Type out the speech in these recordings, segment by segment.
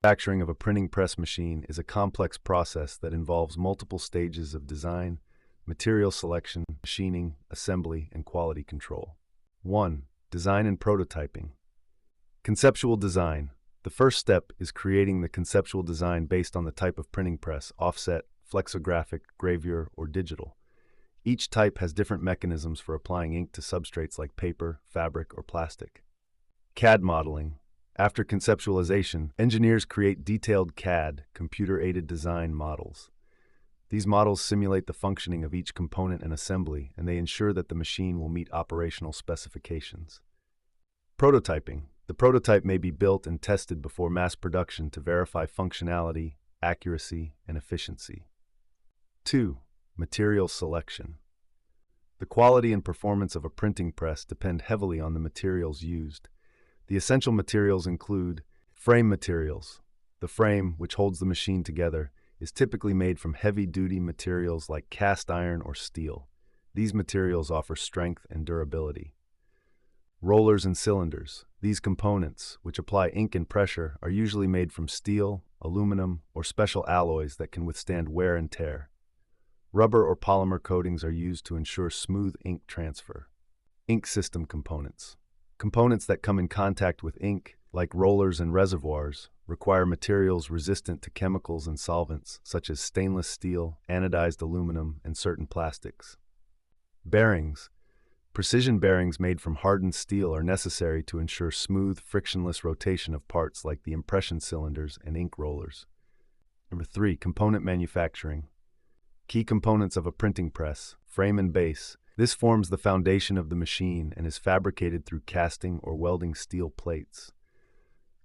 Manufacturing of a printing press machine is a complex process that involves multiple stages of design, material selection, machining, assembly, and quality control. 1. Design and prototyping. Conceptual design. The first step is creating the conceptual design based on the type of printing press, offset, flexographic, gravure, or digital. Each type has different mechanisms for applying ink to substrates like paper, fabric, or plastic. CAD modeling. After conceptualization, engineers create detailed CAD, computer-aided design models. These models simulate the functioning of each component and assembly, and they ensure that the machine will meet operational specifications. Prototyping. The prototype may be built and tested before mass production to verify functionality, accuracy, and efficiency. 2. Material selection. The quality and performance of a printing press depend heavily on the materials used. The essential materials include frame materials. The frame, which holds the machine together, is typically made from heavy-duty materials like cast iron or steel. These materials offer strength and durability. Rollers and cylinders. These components, which apply ink and pressure, are usually made from steel, aluminum, or special alloys that can withstand wear and tear. Rubber or polymer coatings are used to ensure smooth ink transfer. Ink system components. Components that come in contact with ink, like rollers and reservoirs, require materials resistant to chemicals and solvents, such as stainless steel, anodized aluminum, and certain plastics. Bearings. Precision bearings made from hardened steel are necessary to ensure smooth, frictionless rotation of parts like the impression cylinders and ink rollers. 3. Component manufacturing. Key components of a printing press, frame and base. This forms the foundation of the machine and is fabricated through casting or welding steel plates.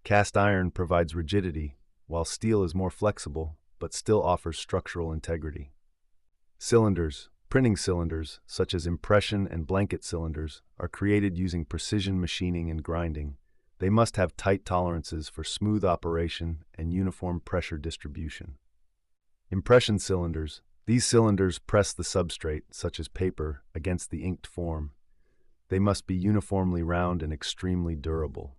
Cast iron provides rigidity, while steel is more flexible, but still offers structural integrity. Cylinders. Printing cylinders, such as impression and blanket cylinders, are created using precision machining and grinding. They must have tight tolerances for smooth operation and uniform pressure distribution. Impression cylinders. These cylinders press the substrate, such as paper, against the inked form. They must be uniformly round and extremely durable.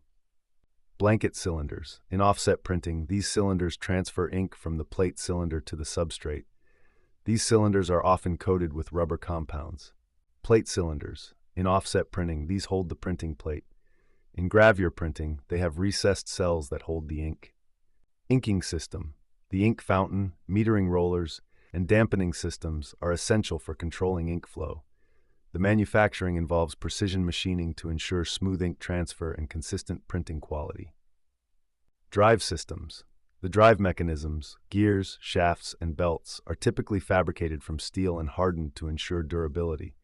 Blanket cylinders. In offset printing, these cylinders transfer ink from the plate cylinder to the substrate. These cylinders are often coated with rubber compounds. Plate cylinders. In offset printing, these hold the printing plate. In gravure printing, they have recessed cells that hold the ink. Inking system. The ink fountain, metering rollers, and dampening systems are essential for controlling ink flow. The manufacturing involves precision machining to ensure smooth ink transfer and consistent printing quality. Drive systems. The drive mechanisms, gears, shafts, and belts, are typically fabricated from steel and hardened to ensure durability.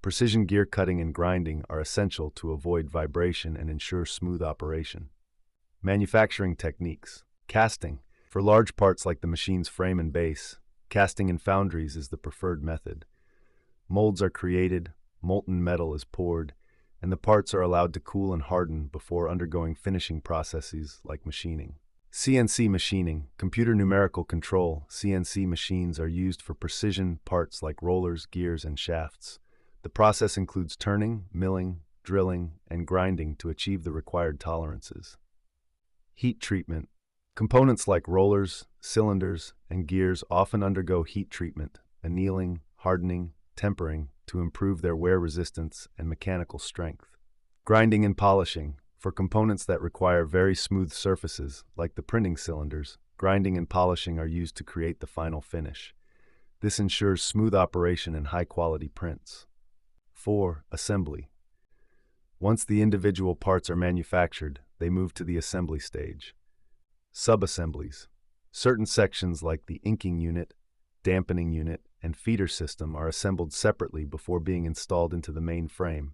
Precision gear cutting and grinding are essential to avoid vibration and ensure smooth operation. Manufacturing techniques. Casting. For large parts like the machine's frame and base, casting in foundries is the preferred method. Molds are created, molten metal is poured, and the parts are allowed to cool and harden before undergoing finishing processes like machining. CNC machining, computer numerical control, CNC machines are used for precision parts like rollers, gears, and shafts. The process includes turning, milling, drilling, and grinding to achieve the required tolerances. Heat treatment. Components like rollers, cylinders, and gears often undergo heat treatment, annealing, hardening, tempering to improve their wear resistance and mechanical strength. Grinding and polishing. For components that require very smooth surfaces, like the printing cylinders, grinding and polishing are used to create the final finish. This ensures smooth operation and high-quality prints. 4. Assembly. Once the individual parts are manufactured, they move to the assembly stage. Subassemblies. Certain sections like the inking unit, dampening unit, and feeder system are assembled separately before being installed into the main frame.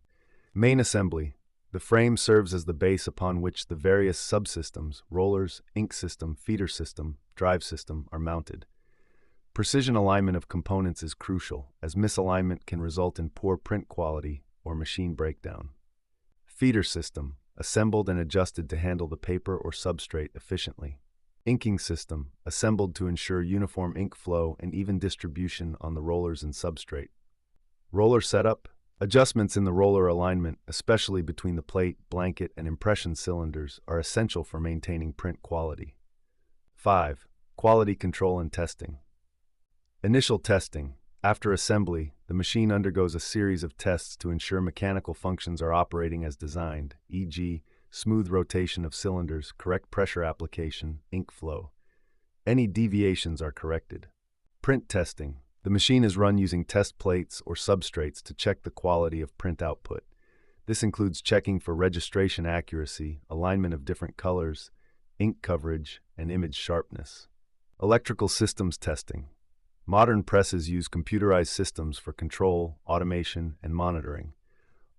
Main assembly. The frame serves as the base upon which the various subsystems, rollers, ink system, feeder system, drive system, are mounted. Precision alignment of components is crucial, as misalignment can result in poor print quality or machine breakdown. Feeder system, assembled and adjusted to handle the paper or substrate efficiently. Inking system, assembled to ensure uniform ink flow and even distribution on the rollers and substrate. Roller setup, adjustments in the roller alignment, especially between the plate, blanket, and impression cylinders, are essential for maintaining print quality. 5. Quality control and testing. Initial testing. After assembly, the machine undergoes a series of tests to ensure mechanical functions are operating as designed, e.g., smooth rotation of cylinders, correct pressure application, ink flow. Any deviations are corrected. Print testing. The machine is run using test plates or substrates to check the quality of print output. This includes checking for registration accuracy, alignment of different colors, ink coverage, and image sharpness. Electrical systems testing. Modern presses use computerized systems for control, automation, and monitoring.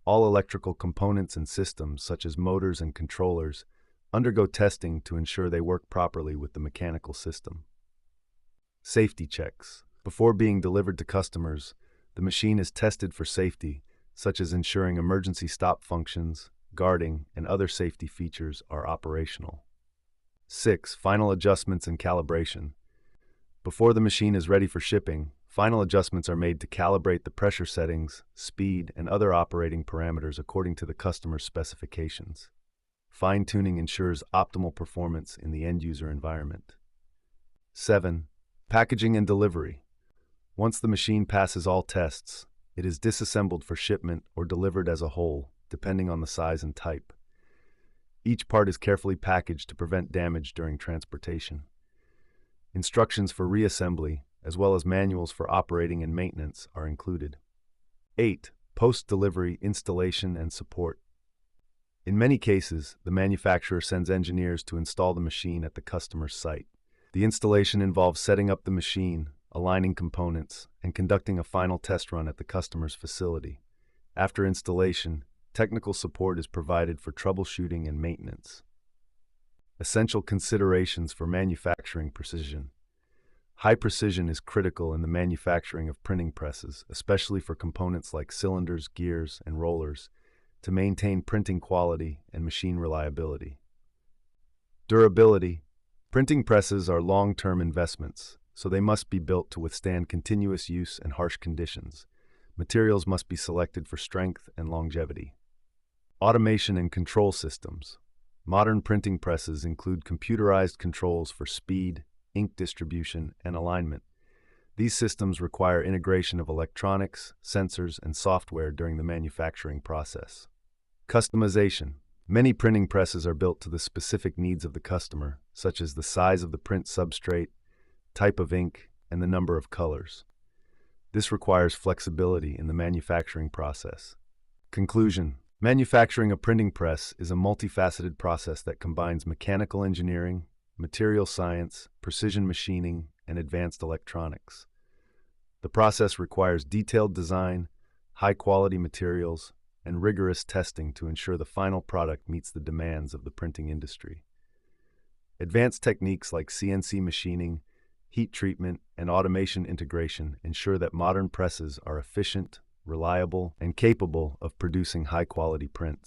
All electrical components and systems, such as motors and controllers, undergo testing to ensure they work properly with the mechanical system. Safety checks. Before being delivered to customers, the machine is tested for safety, such as ensuring emergency stop functions, guarding, and other safety features are operational. 6. Final adjustments and calibration. Before the machine is ready for shipping, final adjustments are made to calibrate the pressure settings, speed, and other operating parameters according to the customer's specifications. Fine-tuning ensures optimal performance in the end-user environment. 7. Packaging and delivery. Once the machine passes all tests, it is disassembled for shipment or delivered as a whole, depending on the size and type. Each part is carefully packaged to prevent damage during transportation. Instructions for reassembly, as well as manuals for operating and maintenance, are included. 8. Post-delivery installation and support. In many cases, the manufacturer sends engineers to install the machine at the customer's site. The installation involves setting up the machine, aligning components, and conducting a final test run at the customer's facility. After installation, technical support is provided for troubleshooting and maintenance. Essential considerations for manufacturing precision. High precision is critical in the manufacturing of printing presses, especially for components like cylinders, gears, and rollers, to maintain printing quality and machine reliability. Durability. Printing presses are long-term investments, so they must be built to withstand continuous use and harsh conditions. Materials must be selected for strength and longevity. Automation and control systems. Modern printing presses include computerized controls for speed, ink distribution, and alignment. These systems require integration of electronics, sensors, and software during the manufacturing process. Customization. Many printing presses are built to the specific needs of the customer, such as the size of the print substrate, type of ink, and the number of colors. This requires flexibility in the manufacturing process. Conclusion. Manufacturing a printing press is a multifaceted process that combines mechanical engineering, material science, precision machining, and advanced electronics. The process requires detailed design, high-quality materials, and rigorous testing to ensure the final product meets the demands of the printing industry. Advanced techniques like CNC machining, heat treatment, and automation integration ensure that modern presses are efficient, reliable, and capable of producing high-quality prints.